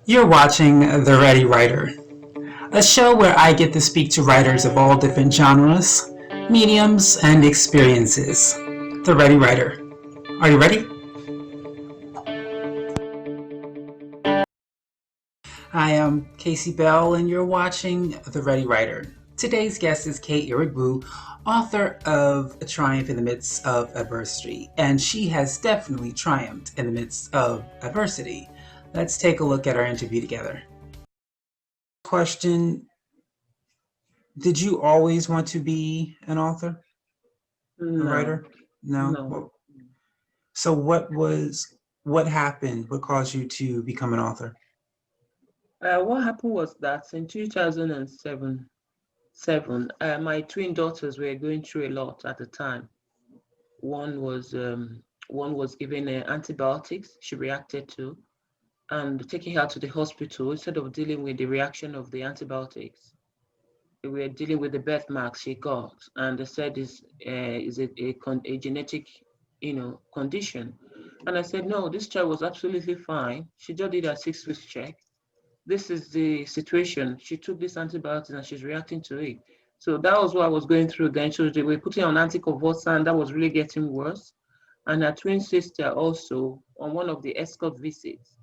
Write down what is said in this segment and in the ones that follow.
You're watching The Ready Writer, a show where I get to speak to writers of all different genres, mediums, and experiences. The Ready Writer. Are you ready? I am Casey Bell, and you're watching The Ready Writer. Today's guest is Kate Iroegbu, author of A Triumph in the Midst of Adversity, and she has definitely triumphed in the midst of adversity. Let's take a look at our interview together. Question: did you always want to be an author, a No, writer? No. no. So what happened? What caused you to become an author? What happened was that in 2007, my twin daughters were going through a lot at the time. One was um, one was given antibiotics she reacted to, and taking her to the hospital instead of dealing with the reaction of the antibiotics. We were dealing with the birthmarks she got, and they said is a genetic, condition. And I said no, this child was absolutely fine. She just did a 6 weeks check. This is the situation. She took this antibiotics and she's reacting to it. So that was what I was going through then. So they were putting on anticonvulsant, and that was really getting worse. And her twin sister also, on one of the escort visits,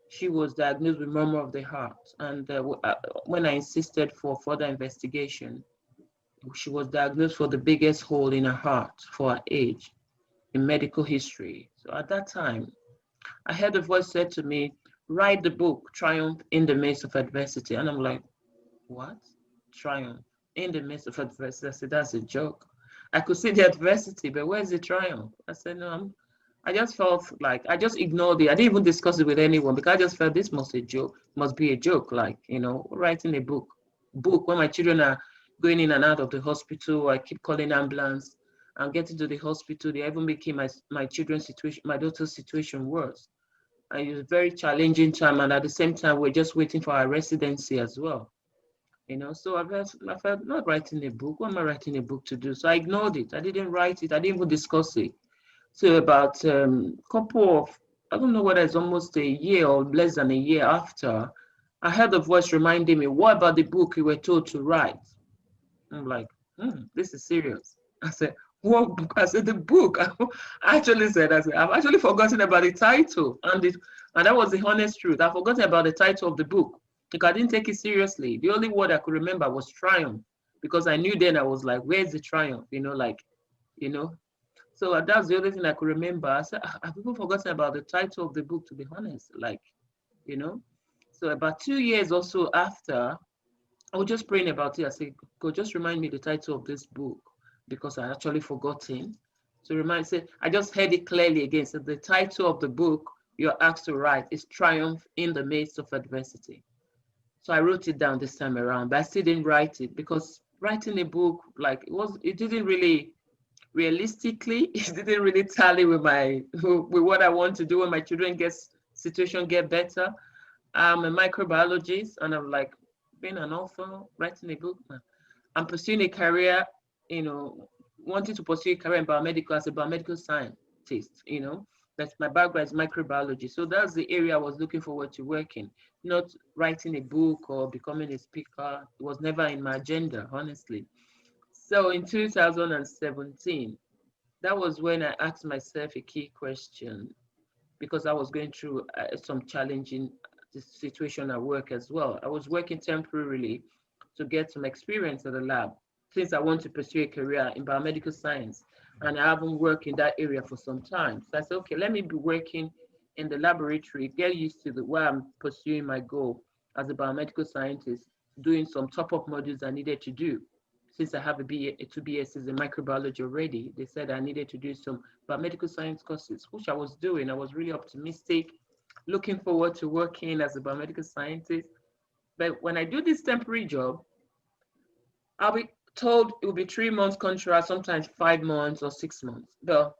she was diagnosed with murmur of the heart. And when I insisted for further investigation, she was diagnosed for the biggest hole in her heart for her age in medical history. So at that time, I heard a voice said to me, write the book, Triumph in the Midst of Adversity. And I'm like, what? Triumph in the midst of adversity. I said, that's a joke. I could see the adversity, but where's the triumph? I said, no, I just felt like I just ignored it. I didn't even discuss it with anyone because I just felt this must a joke, must be a joke. Like, writing a book when my children are going in and out of the hospital. I keep calling ambulance and getting to the hospital. They even making my children's situation, my daughter's situation worse. And it was a very challenging time. And at the same time, we're just waiting for our residency as well. So I felt not writing a book. What am I writing a book to do? So I ignored it. I didn't write it. I didn't even discuss it. So about couple of, I don't know whether it's almost a year or less than a year after, I heard a voice reminding me, what about the book you were told to write? I'm like, this is serious. I said, what book? I said, the book. I actually said, I've actually forgotten about the title. And that was the honest truth. I forgotten about the title of the book because I didn't take it seriously. The only word I could remember was triumph because I knew then I was like, where's the triumph? You know. So that's the only thing I could remember. I said, I've even forgotten about the title of the book, to be honest. You know. So about 2 years or so after, I was just praying about it. I said, God, just remind me the title of this book because I actually forgotten. So say, I just heard it clearly again. So the title of the book you're asked to write is Triumph in the Midst of Adversity. So I wrote it down this time around, but I still didn't write it because writing a book, like it didn't really realistically, it didn't really tally with with what I want to do when my children situation get better. I'm a microbiologist, and I'm like being an author, writing a book. Man. I'm pursuing a career, wanting to pursue a career in biomedical as a biomedical scientist. That's my background is microbiology. So that's the area I was looking forward to working, not writing a book or becoming a speaker. It was never in my agenda, honestly. So in 2017, that was when I asked myself a key question because I was going through some challenging situation at work as well. I was working temporarily to get some experience at the lab since I want to pursue a career in biomedical science and I haven't worked in that area for some time. So I said, okay, let me be working in the laboratory, get used to the way I'm pursuing my goal as a biomedical scientist, doing some top-up modules I needed to do. Since I have two BScs in microbiology already, they said I needed to do some biomedical science courses, which I was doing. I was really optimistic, looking forward to working as a biomedical scientist. But when I do this temporary job, I'll be told it will be 3 months contract, sometimes 5 months or 6 months. But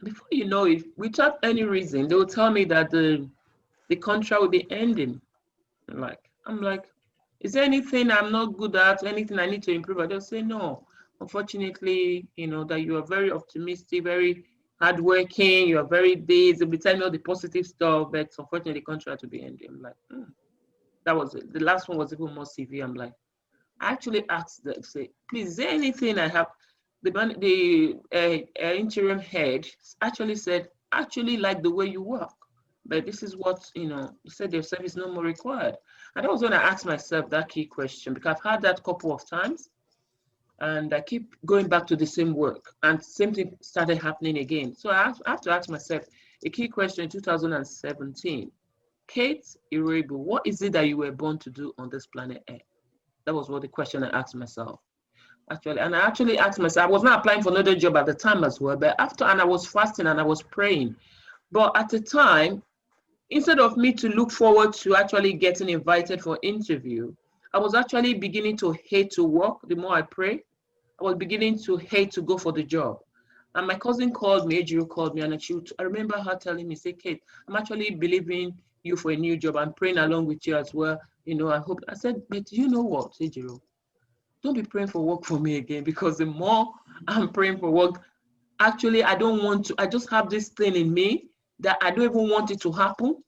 before you know it, without any reason, they will tell me that the contract will be ending. I'm like, is there anything I'm not good at, anything I need to improve? I just say no. Unfortunately, that you are very optimistic, very hardworking, you are very this, they'll be telling me all the positive stuff, but unfortunately the contract will be ending. I'm like, That was it. The last one was even more severe. I'm like, I actually asked them, say, please, is there anything I have? The interim head actually said, actually like the way you work, but this is what, you said your service no more required. And that was when I asked myself that key question, because I've had that a couple of times and I keep going back to the same work and same thing started happening again. So I have to ask myself a key question in 2017. Kate Iroegbu, what is it that you were born to do on this planet Earth? That was what the question I asked myself. Actually, and I actually asked myself, I was not applying for another job at the time as well, but after, and I was fasting and I was praying. But at the time, instead of me to look forward to actually getting invited for interview, I was actually beginning to hate to work. The more I pray, I was beginning to hate to go for the job. And my cousin called me, Ejiro called me, and I remember her telling me, say, Kate, I'm actually believing you for a new job. I'm praying along with you as well. I hope. I said, but you know what, Ejiro? Don't be praying for work for me again, because the more I'm praying for work, actually, I don't want to. I just have this thing in me that I don't even want it to happen.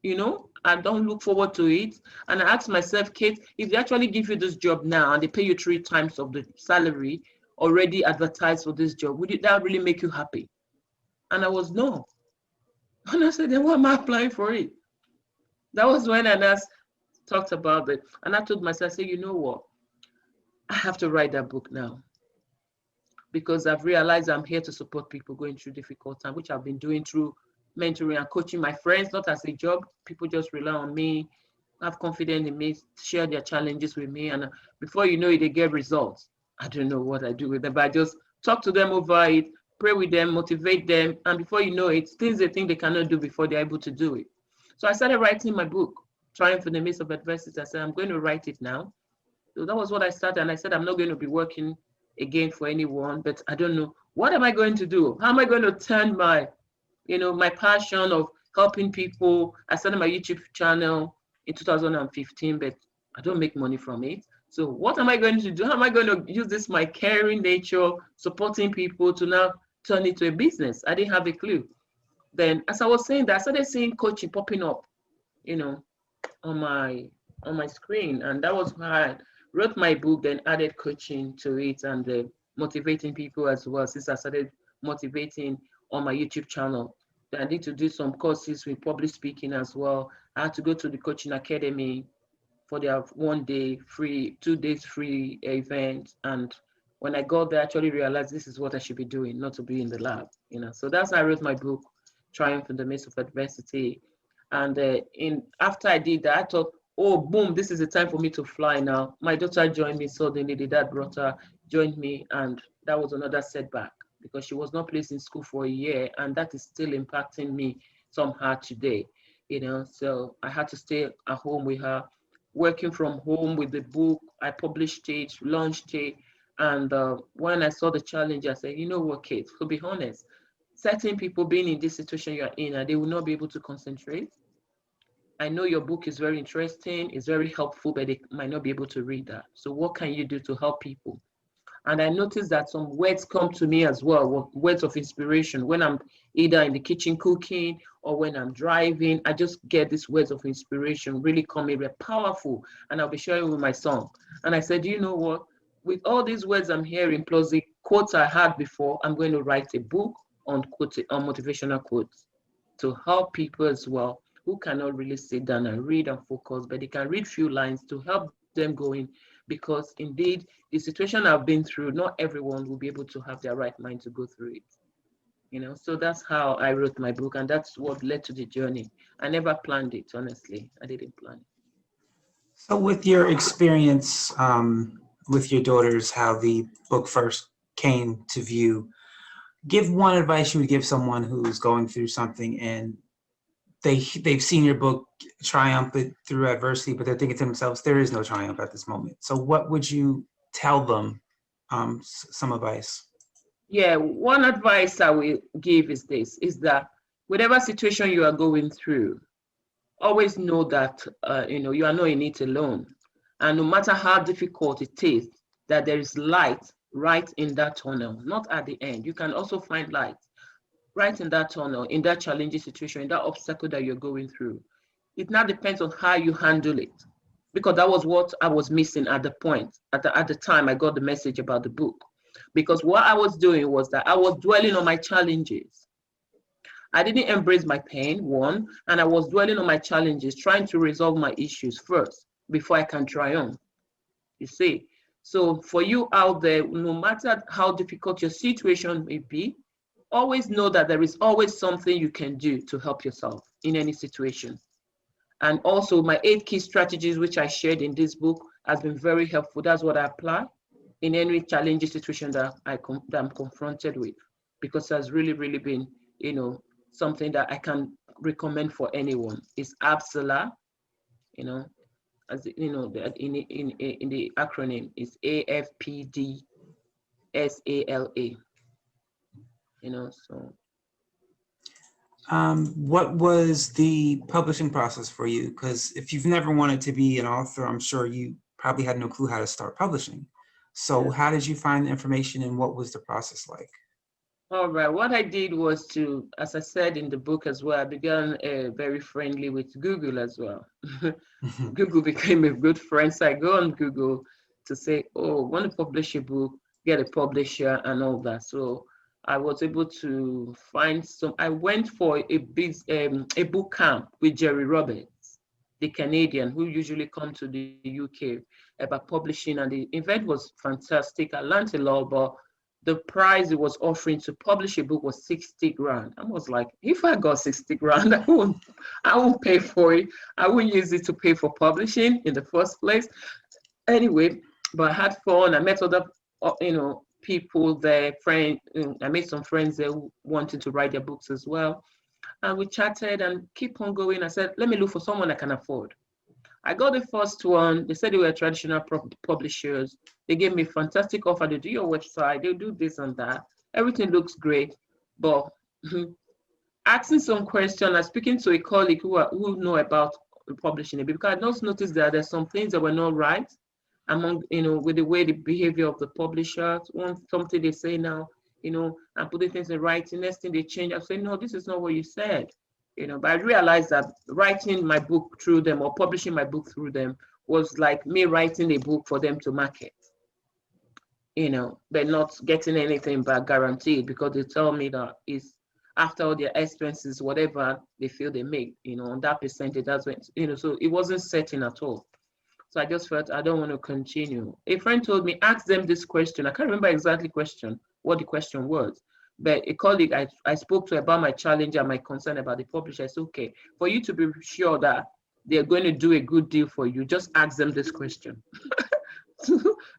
I don't look forward to it. And I asked myself, Kate, if they actually give you this job now and they pay you 3 times of the salary already advertised for this job, would that really make you happy? And I was no. And I said, then why am I applying for it? That was when I talked about it. And I told myself, I said, you know what? I have to write that book now, because I've realized I'm here to support people going through difficult time, which I've been doing through mentoring and coaching my friends, not as a job. People just rely on me, have confidence in me, share their challenges with me, and before you know it, they get results. I don't know what I do with them, but I just talk to them over it, pray with them, motivate them, and before you know it, things they think they cannot do before they're able to do it. So I started writing my book, Triumph in the Midst of Adversity. I said, I'm going to write it now. So that was what I started, and I said, I'm not going to be working again for anyone, but I don't know, what am I going to do? How am I going to turn my passion of helping people? I started my YouTube channel in 2015, but I don't make money from it. So what am I going to do? How am I going to use this, my caring nature, supporting people, to now turn it to a business? I didn't have a clue. Then, as I was saying that, I started seeing coaching popping up, you know, on my screen, and that was why I wrote my book, then added coaching to it, and motivating people as well. Since I started motivating on my YouTube channel, then I need to do some courses with public speaking as well. I had to go to the coaching academy for their 1 day free, 2 days free event, and when I got there, I actually realized this is what I should be doing, not to be in the lab. So that's how I wrote my book, Triumph in the Midst of Adversity. And in after I did that, I thought, oh, boom, this is the time for me to fly now. My daughter joined me suddenly. The dad brought her, joined me, and that was another setback, because she was not placed in school for a year, and that is still impacting me somehow today. So I had to stay at home with her, working from home with the book. I published it, launched it, and when I saw the challenge, I said, you know what, Kate, to be honest, certain people being in this situation you're in, and they will not be able to concentrate. I know your book is very interesting, it's very helpful, but they might not be able to read that. So what can you do to help people? And I noticed that some words come to me as well, words of inspiration. When I'm either in the kitchen cooking or when I'm driving, I just get these words of inspiration really coming, very powerful. And I'll be sharing with my son. And I said, you know what? With all these words I'm hearing, plus the quotes I had before, I'm going to write a book on motivational quotes to help people as well who cannot really sit down and read and focus, but they can read few lines to help them going, because indeed the situation I've been through, not everyone will be able to have their right mind to go through it. So that's how I wrote my book, and that's what led to the journey. I never planned it, honestly. I didn't plan it. So, with your experience with your daughters, how the book first came to view, give one advice you would give someone who's going through something and they've seen your book triumph through adversity, but they're thinking to themselves, there is no triumph at this moment. So, what would you tell them? Some advice. Yeah, one advice I will give is this: is that whatever situation you are going through, always know that you are not in it alone, and no matter how difficult it is, that there is light right in that tunnel, not at the end. You can also find light right in that tunnel, in that challenging situation, in that obstacle that you're going through. It now depends on how you handle it, because that was what I was missing at the point, at the time I got the message about the book. Because what I was doing was that I was dwelling on my challenges. I didn't embrace my pain, one, and I was dwelling on my challenges, trying to resolve my issues first before I can triumph. You see? So for you out there, no matter how difficult your situation may be, always know that there is always something you can do to help yourself in any situation. And also my 8 key strategies, which I shared in this book, has been very helpful. That's what I apply in any challenging situation that that I'm confronted with, because it has really, really been, something that I can recommend for anyone. It's ABSALA, you know, as in the acronym is AFPDSALA, so. What was the publishing process for you? Because if you've never wanted to be an author, I'm sure you probably had no clue how to start publishing. So Yeah. how did you find the information and what was the process like? All right. What I did was to, as I said in the book as well, I began very friendly with Google as well. Google became a good friend. So I go on Google to say, oh, want to publish a book, get a publisher and all that. So I was able to find some. I went for a book camp with Jerry Roberts, the Canadian, who usually come to the UK about publishing. And the event was fantastic. I learned a lot, but the price it was offering to publish a book was 60 grand. I was like, if I got 60 grand, I won't pay for it. I wouldn't use it to pay for publishing in the first place. Anyway, but I had fun. I met other, people there, I made some friends there who wanted to write their books as well. And we chatted and keep on going. I said, let me look for someone I can afford. I got the first one. They said they were traditional publishers. They gave me a fantastic offer. They do your website, they do this and that. Everything looks great. But asking some question and speaking to a colleague who know about publishing it, because I just noticed that there's some things that were not right among, with the way the behavior of the publishers. Something they say now, and putting things in writing, next thing they change. I say, no, this is not what you said. But I realized that writing my book through them or publishing my book through them was like me writing a book for them to market, but not getting anything back guaranteed, because they tell me that it's after all their expenses, whatever they feel they make, on that percentage, that's when, so it wasn't certain at all. So I just felt I don't want to continue. A friend told me, ask them this question. I can't remember exactly what the question was. But a colleague I spoke to about my challenge and my concern about the publisher, I said, okay, for you to be sure that they're going to do a good deal for you, just ask them this question.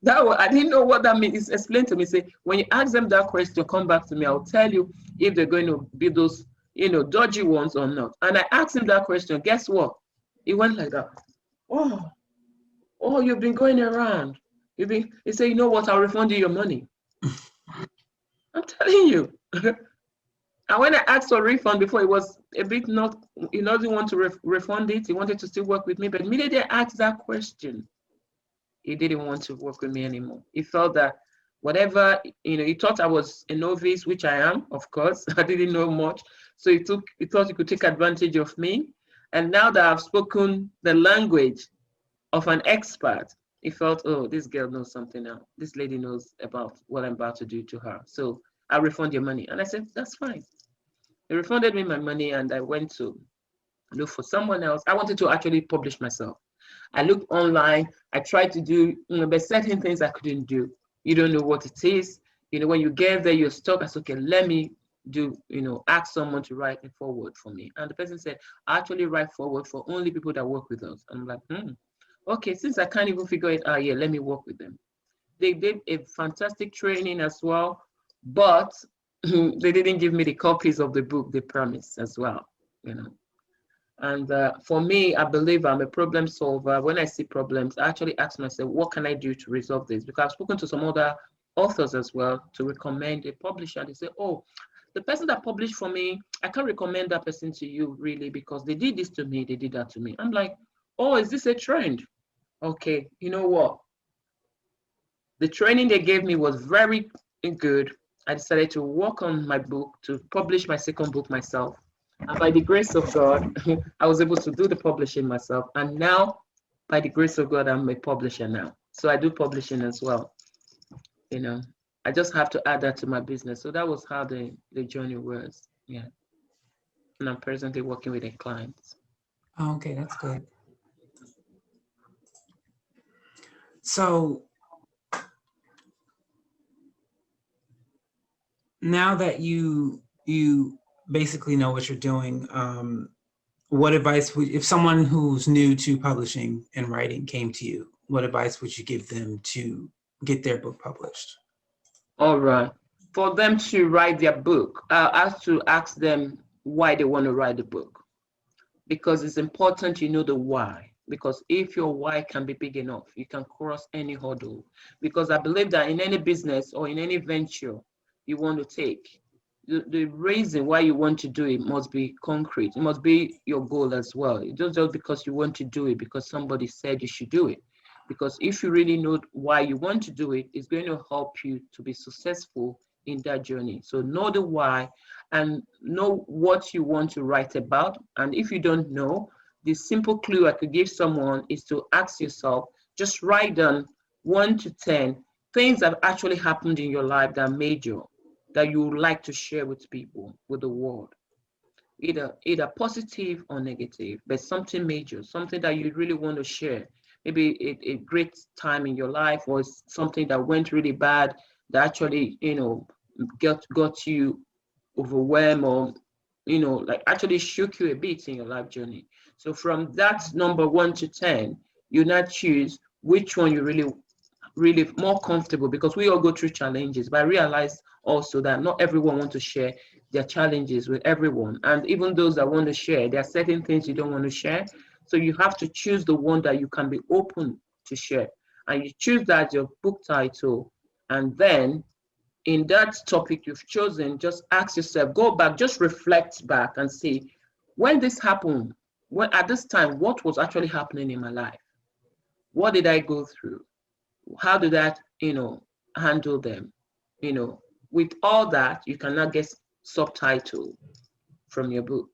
I didn't know what that means. It's explained to me. Say, when you ask them that question, come back to me. I'll tell you if they're going to be those, dodgy ones or not. And I asked him that question. Guess what? He went like that. Oh, you've been going around. He said, you know what? I'll refund you your money. I'm telling you. And when I asked for a refund before, it was a bit not, he doesn't want to refund it. He wanted to still work with me. But immediately I asked that question, he didn't want to work with me anymore. He felt that whatever, he thought I was a novice, which I am, of course. I didn't know much. So he thought he could take advantage of me. And now that I've spoken the language of an expert, he felt, oh, this girl knows something now. This lady knows about what I'm about to do to her. So I'll refund your money. And I said, that's fine. He refunded me my money, and I went to look for someone else. I wanted to actually publish myself. I looked online. I tried to do, but certain things I couldn't do. You don't know what it is. When you get there, you're stuck. I said, okay, let me do, ask someone to write a forward for me. And the person said, I actually write forward for only people that work with us. And I'm like, okay, since I can't even figure it out, yeah, let me work with them. They did a fantastic training as well, but they didn't give me the copies of the book they promised as well, And for me, I believe I'm a problem solver. When I see problems, I actually ask myself, what can I do to resolve this? Because I've spoken to some other authors as well to recommend a publisher. They say, oh, the person that published for me, I can't recommend that person to you really, because they did this to me, they did that to me. I'm like, oh, is this a trend? Okay, you know what? The training they gave me was very good. I decided to work on my book, to publish my second book myself. And by the grace of God, I was able to do the publishing myself. And now, by the grace of God, I'm a publisher now. So I do publishing as well. You know, I just have to add that to my business. So that was how the journey was. Yeah. And I'm presently working with a client. Oh, okay, that's good. So now that you basically know what you're doing, what advice would, if someone who's new to publishing and writing came to you, what advice would you give them to get their book published? All right. For them to write their book, I have to ask them why they want to write the book, because it's important you know the why. Because if your why can be big enough, you can cross any hurdle. Because I believe that in any business or in any venture you want to take, the reason why you want to do it must be concrete. It must be your goal as well. It's not just because you want to do it because somebody said you should do it. Because if you really know why you want to do it, it's going to help you to be successful in that journey. So know the why and know what you want to write about. And if you don't know, the simple clue I could give someone is to ask yourself, just write down 1 to 10 things that actually happened in your life that are major, that you would like to share with people, with the world. Either positive or negative, but something major, something that you really want to share. Maybe a great time in your life or something that went really bad that actually, got you overwhelmed or like actually shook you a bit in your life journey. So from that number 1 to 10, you now choose which one you really more comfortable, because we all go through challenges. But I realize also that not everyone wants to share their challenges with everyone. And even those that want to share, there are certain things you don't want to share. So you have to choose the one that you can be open to share. And you choose that as your book title. And then in that topic you've chosen, just ask yourself, go back, just reflect back and see, when this happened, when at this time, what was actually happening in my life? What did I go through? How did that, handle them? You know, with all that, you can now get subtitle from your book.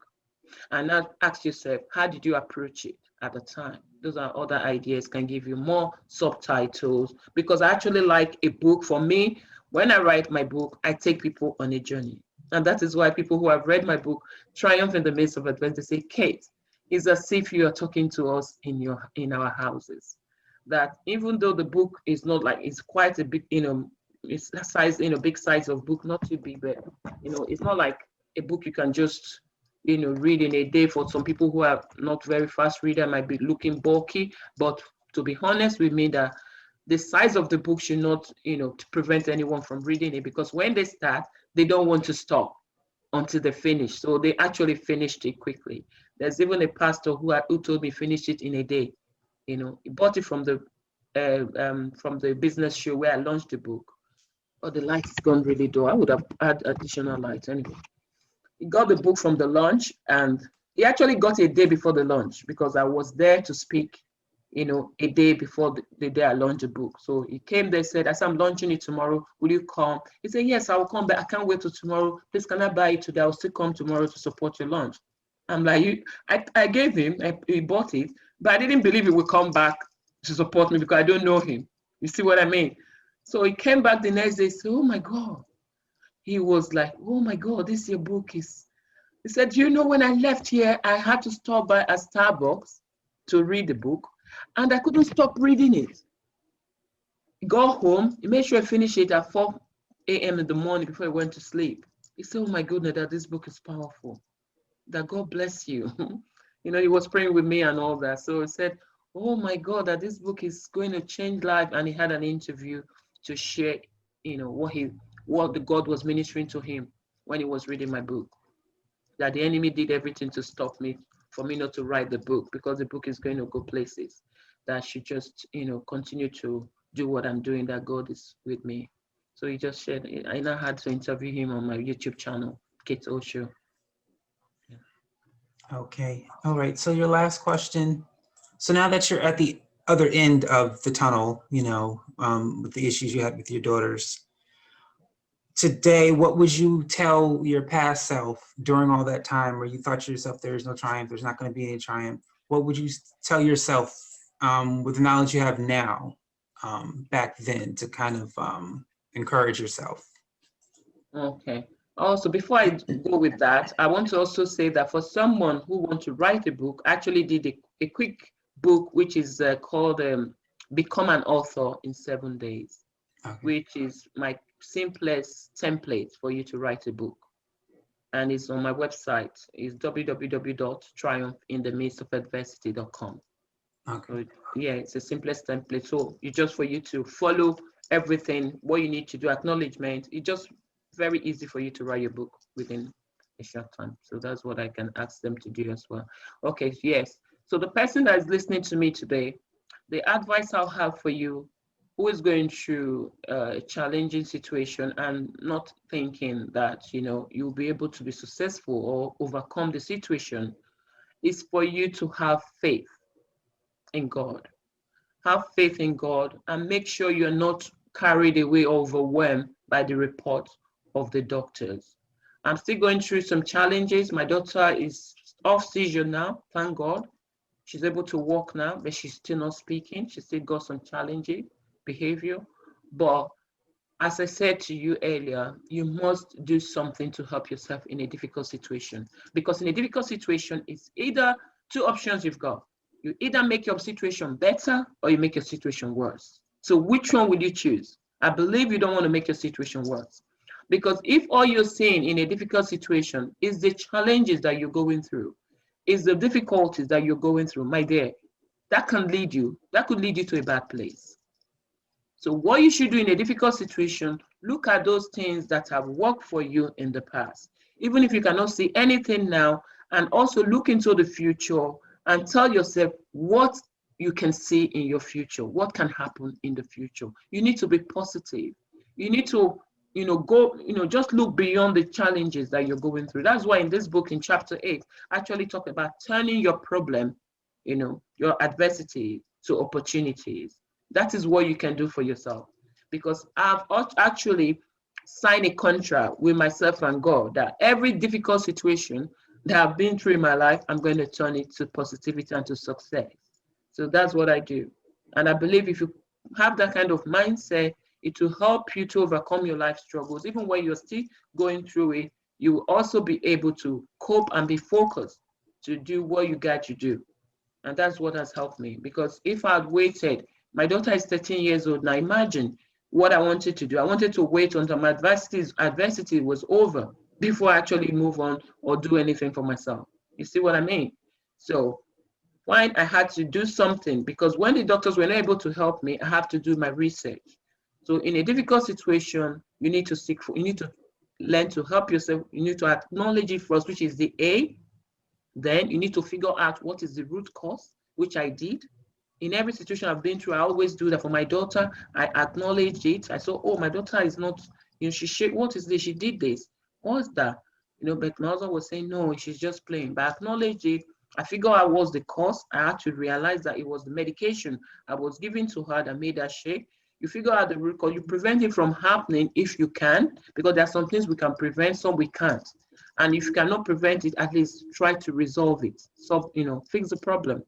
And now ask yourself, how did you approach it at the time? Those are other ideas can give you more subtitles, because I actually like a book. For me, when I write my book, I take people on a journey. And that is why people who have read my book, Triumph in the Midst of Adversity, say, Kate, it's as if you are talking to us in our houses. That even though the book is not like, it's quite a big, it's a size, big size of book, not too big, but it's not like a book you can just read in a day. For some people who are not very fast reader, might be looking bulky. But to be honest with me, that the size of the book should not, to prevent anyone from reading it, because when they start, they don't want to stop until they finish. So they actually finished it quickly. There's even a pastor who told me finish it in a day. He bought it from the business show where I launched the book. Oh, the light has gone really dull. I would have had additional light anyway. He got the book from the launch, and he actually got a day before the launch, because I was there to speak, a day before the day I launched the book. So he came there, said, as I'm launching it tomorrow, will you come? He said, yes, I will come, but I can't wait till tomorrow. Please, can I buy it today? I'll still come tomorrow to support your launch. I'm like, I gave him, he bought it, but I didn't believe he would come back to support me, because I don't know him. You see what I mean? So he came back the next day, said, oh my God. He was like, oh my God, this your book is. He said, when I left here, I had to stop by a Starbucks to read the book, and I couldn't stop reading it. He got home, he made sure I finished it at 4 a.m. in the morning before he went to sleep. He said, oh my goodness, that this book is powerful. That God bless you. He was praying with me and all that. So he said, oh my God, that this book is going to change life. And he had an interview to share, what the God was ministering to him when he was reading my book. That the enemy did everything to stop me, for me not to write the book, because the book is going to go places. That I should just, continue to do what I'm doing, that God is with me. So he just shared, I now had to interview him on my YouTube channel, Kate Osho. Okay. All right. So your last question. So now that you're at the other end of the tunnel, with the issues you had with your daughters, today, what would you tell your past self during all that time where you thought to yourself, there's no triumph, there's not going to be any triumph? What would you tell yourself with the knowledge you have now back then to kind of encourage yourself? Okay. Also, before I go with that, I want to also say that for someone who wants to write a book, I actually did a quick book which is called Become an Author in 7 Days, Okay. which is my simplest template for you to write a book. And it's on my website. It's www.triumphinthemidstofadversity.com. Okay. So yeah, it's the simplest template. So you just for you to follow everything, what you need to do, acknowledgement. It's just very easy for you to write your book within a short time. So that's what I can ask them to do as well. Okay, yes. So the person that is listening to me today, the advice I'll have for you, who is going through a challenging situation and not thinking that you'll be able to be successful or overcome the situation, is for you to have faith in God. Have faith in God and make sure you're not carried away or overwhelmed by the report of the doctors. I'm still going through some challenges. My daughter is off seizure now, thank God. She's able to walk now, but she's still not speaking. She still got some challenging behavior. But as I said to you earlier, you must do something to help yourself in a difficult situation. Because in a difficult situation, it's either two options you've got. You either make your situation better or you make your situation worse. So which one will you choose? I believe you don't want to make your situation worse. Because if all you're seeing in a difficult situation is the challenges that you're going through, is the difficulties that you're going through, my dear, that could lead you to a bad place. So what you should do in a difficult situation, look at those things that have worked for you in the past. Even if you cannot see anything now, and also look into the future and tell yourself what you can see in your future, what can happen in the future. You need to be positive. You need to, just look beyond the challenges that you're going through. That's why in this book, in chapter 8, I actually talk about turning your problem, your adversity to opportunities. That is what you can do for yourself. Because I've actually signed a contract with myself and God that every difficult situation that I've been through in my life, I'm going to turn it to positivity and to success. So that's what I do. And I believe if you have that kind of mindset, it will help you to overcome your life struggles. Even when you're still going through it, you will also be able to cope and be focused to do what you got to do. And that's what has helped me. Because if I had waited, my daughter is 13 years old now. Imagine what I wanted to do. I wanted to wait until my adversity was over before I actually move on or do anything for myself. You see what I mean? So why I had to do something, because when the doctors were not able to help me, I have to do my research. So in a difficult situation, you need to learn to help yourself. You need to acknowledge it first, which is the A. Then you need to figure out what is the root cause, which I did. In every situation I've been through, I always do that for my daughter. I acknowledge it. I saw, oh, my daughter is not, what is this? She did this. What's that? But my husband was saying, no, she's just playing. But I acknowledge it. I figure out what's the cause. I had to realize that it was the medication I was giving to her that made her shake. You figure out the root cause. You prevent it from happening if you can, because there are some things we can prevent, some we can't. And if you cannot prevent it, at least try to resolve it. So, fix the problem,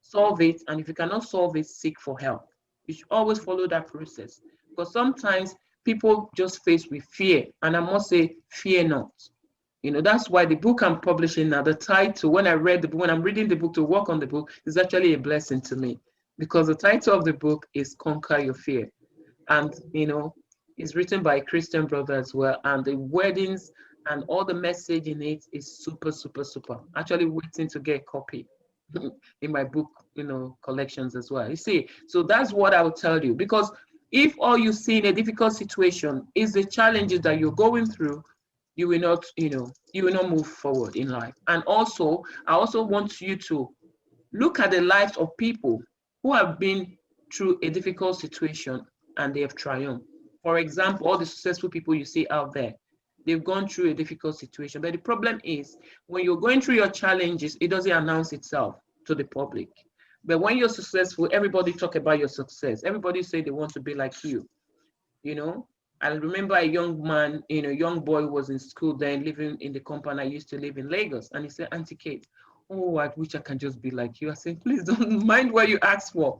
solve it. And if you cannot solve it, seek for help. You should always follow that process, because sometimes people just face with fear. And I must say, fear not. That's why the book I'm publishing now, the title, when I'm reading the book to work on the book, is actually a blessing to me, because the title of the book is Conquer Your Fear. And, it's written by a Christian brother as well. And the wordings and all the message in it is super, super, super. Actually waiting to get a copy in my book, collections as well. You see, so that's what I would tell you, because if all you see in a difficult situation is the challenges that you're going through, you will not move forward in life. And also, I also want you to look at the lives of people who have been through a difficult situation and they have triumphed. For example, all the successful people you see out there, they've gone through a difficult situation. But the problem is, when you're going through your challenges, it doesn't announce itself to the public. But when you're successful, everybody talk about your success. Everybody say they want to be like you, I remember a young man, young boy was in school then, living in the compound I used to live in Lagos. And he said, Auntie Kate, oh, I wish I can just be like you. I said, please don't mind what you ask for.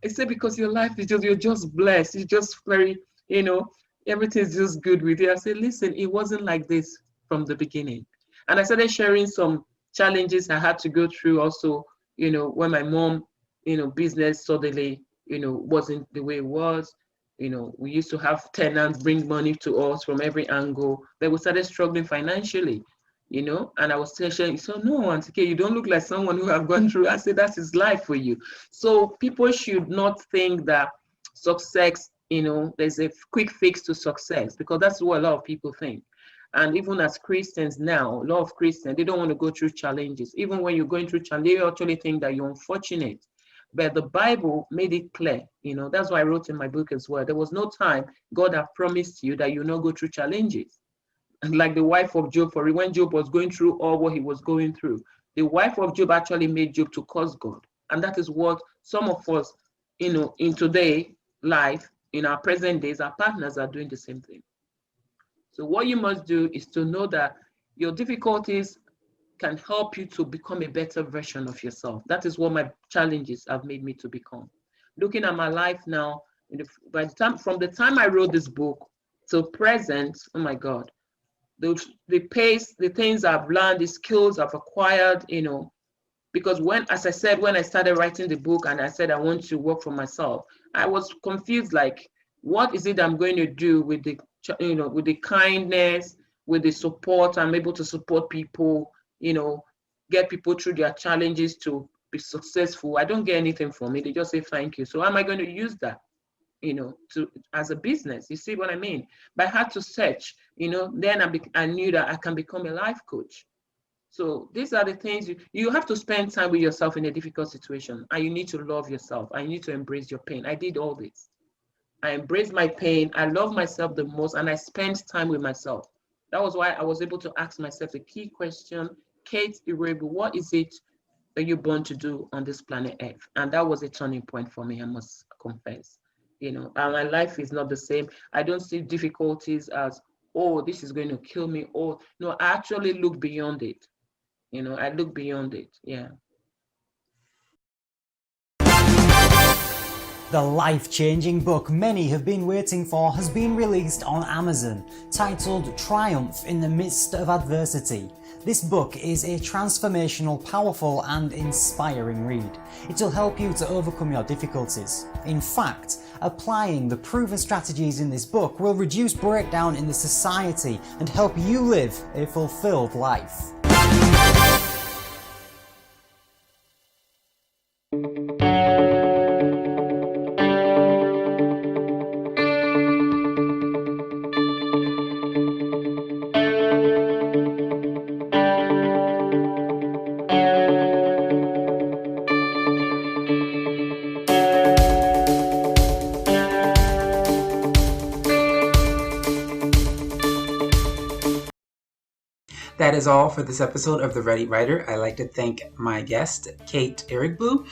I said, because your life is you're just blessed. You're just very, everything's just good with you. I said, listen, it wasn't like this from the beginning. And I started sharing some challenges I had to go through also, when my mom, business suddenly, wasn't the way it was. We used to have tenants bring money to us from every angle. Then we started struggling financially, and I was saying, so no, Auntie K, you don't look like someone who have gone through. I said, that is life for you. So people should not think that success, there's a quick fix to success, because that's what a lot of people think. And even as Christians now, a lot of Christians, they don't want to go through challenges. Even when you're going through challenges, they actually think that you're unfortunate. But the Bible made it clear, that's why I wrote in my book as well. There was no time God have promised you that you'll not go through challenges. And like the wife of Job, when Job was going through all what he was going through, the wife of Job actually made Job to curse God. And that is what some of us, in today life, in our present days, our partners are doing the same thing. So what you must do is to know that your difficulties can help you to become a better version of yourself. That is what my challenges have made me to become. Looking at my life now, from the time I wrote this book till present, oh my God, the pace, the things I've learned, the skills I've acquired, because as I said, when I started writing the book and I said I want to work for myself, I was confused, like, what is it I'm going to do with with the kindness, with the support? I'm able to support people, get people through their challenges to be successful. I don't get anything from it. They just say thank you. So how am I going to use that, as a business? You see what I mean? But I had to search, then I knew that I can become a life coach. So these are the things you have to spend time with yourself in a difficult situation, and you need to love yourself, and you need to embrace your pain. I did all this. I embraced my pain. I love myself the most, and I spent time with myself. That was why I was able to ask myself the key question, Kate Iroegbu, what is it that you're born to do on this planet Earth? And that was a turning point for me, I must confess. And my life is not the same. I don't see difficulties as, oh, this is going to kill me. Oh, no, I actually look beyond it. I look beyond it. Yeah. The life-changing book many have been waiting for has been released on Amazon, titled Triumph in the Midst of Adversity. This book is a transformational, powerful and inspiring read. It will help you to overcome your difficulties. In fact, applying the proven strategies in this book will reduce breakdown in the society and help you live a fulfilled life. That is all for this episode of The Ready Writer. I'd like to thank my guest, Kate Iroegbu,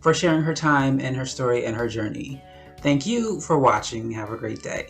for sharing her time and her story and her journey. Thank you for watching. Have a great day.